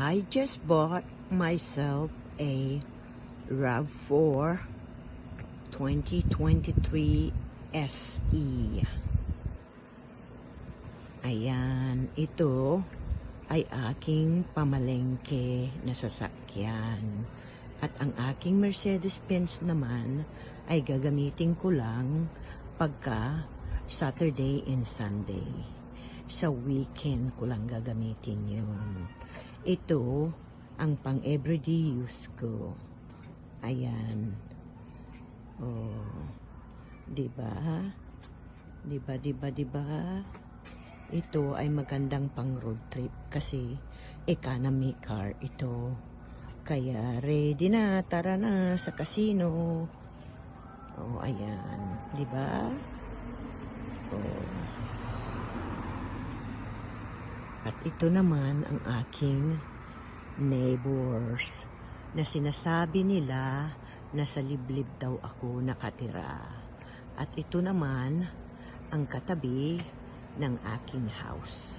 I just bought myself a RAV4 2023 SE. Ayan, ito ay aking pamalengke na sasakyan. At ang aking Mercedes-Benz naman ay gagamitin ko lang pagka Saturday and Sunday. Sa weekend ko lang gagamitin yun. Ito ang pang everyday use ko. Ayan. Oh, diba? Diba? Ito ay magandang pang road trip kasi economy car ito. Kaya ready na, tara na sa casino. Oh, ayan, diba? Oh. At ito naman ang aking neighbors na sinasabi nila na sa liblib daw ako nakatira. At ito naman ang katabi ng aking house.